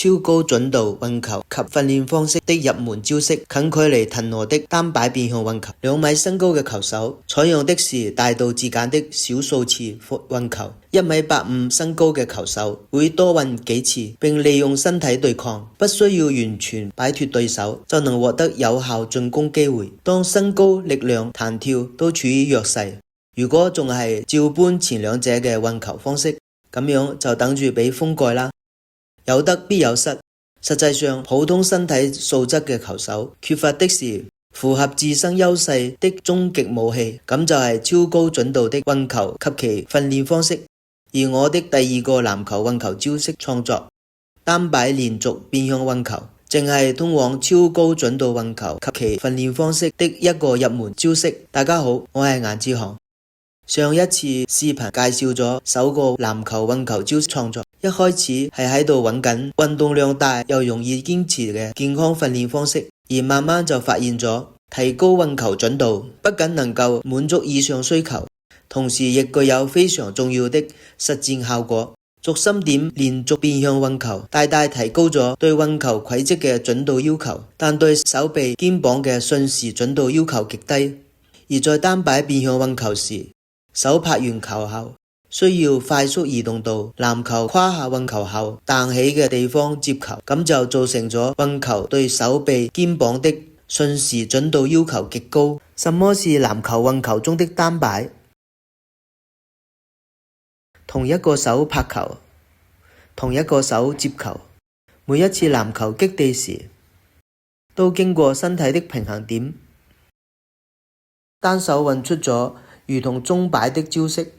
超高準度運球及訓練方式的入門招式，近距離騰挪的單擺變向運球。2米身高嘅球手採用的是大道至簡的小數次運球，1米85身高嘅球手會多運幾次，並利用身體對抗，不需要完全擺脫對手就能獲得有效進攻機會。當身高、力量、彈跳都處於弱勢，如果仲係照搬前兩者嘅運球方式，咁樣就等住俾封蓋啦。有得必有失，實際上普通身體素質嘅球手缺乏的是符合自身優勢的終極武器，咁就係超高準度的運球及其訓練方式。而我的第二個籃球運球招式創作單擺連續變向運球，淨係通往超高準度運球及其訓練方式的一個入門招式。大家好，我係顏志航。上一次視頻介紹咗首個籃球運球招式創作，一開始係喺度揾緊運動量大又容易堅持嘅健康訓練方式，而慢慢就發現咗提高運球準度不僅能夠滿足以上需求，同時亦具有非常重要的實戰效果。軸心點連續變向運球大大提高咗對運球軌跡嘅準度要求，但對手臂肩膀嘅瞬時準度要求極低。而在單擺變向運球時，手拍完球後需要快速移動到籃球胯下運球後彈起嘅地方接球，咁就造成咗運球對手臂肩膀的瞬時準度要求極高。什麼是籃球運球中的單擺？同一個手拍球，同一個手接球，每一次籃球擊地時都經過身體的平衡點，單手運出咗如同中擺的招式，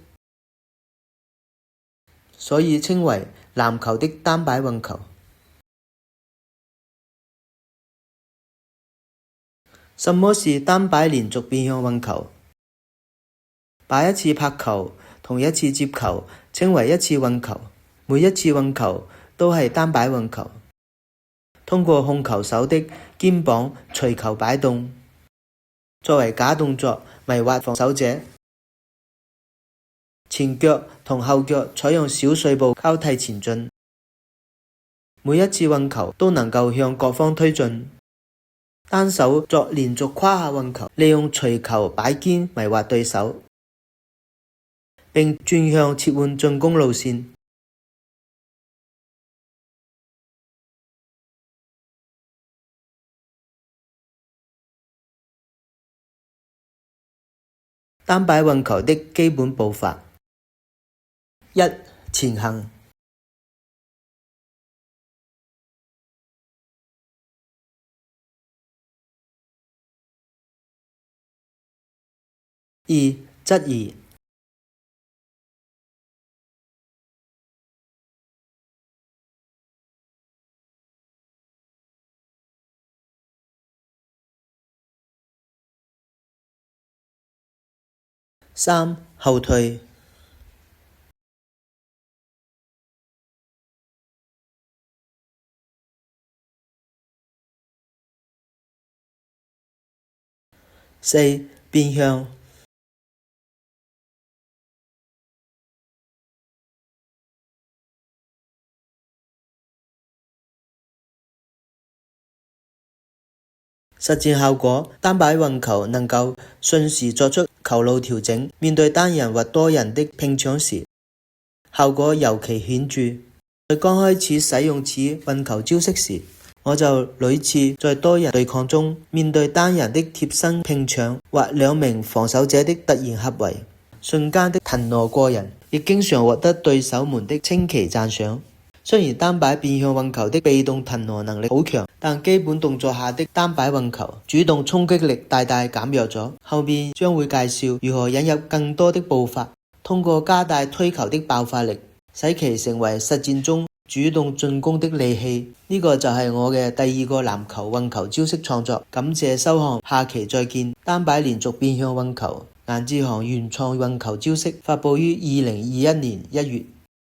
所以稱為籃球的單擺運球。什麼是單擺連續變向運球？把一次拍球同一次接球稱為一次運球，每一次運球都係單擺運球。通過控球手的肩膀隨球擺動，作為假動作迷惑防守者。前腳同後腳採用小碎步交替前進，每一次運球都能夠向各方推進。單手作連續胯下運球，利用隨球擺肩迷惑對手，並轉向切換進攻路線。單擺運球的基本步伐： 1. 前行， 2. 質疑， 3. 後退， 4. 變向， 實戰效果：單擺運球能夠瞬時作出球路調整，面對單人或多人的拼搶時，效果尤其顯著。在剛開始使用此運球招式時，我就屢次在多人對抗中，面對單人的貼身拼搶或兩名防守者的突然合圍，瞬間的騰挪過人，亦經常獲得對手們的稱奇讚賞。雖然單擺變向運球的被動騰挪能力好強，但基本動作下的單擺運球主動衝擊力大大減弱咗。後面將會介紹如何引入更多的步伐，通過加大推球的爆發力，使其成為實戰中主動進攻的利器。呢個就係我嘅第二個籃球運球招式創作。感謝收看，下期再見。單擺連續變向運球，顏志航原創運球招式，發佈於2021年1月。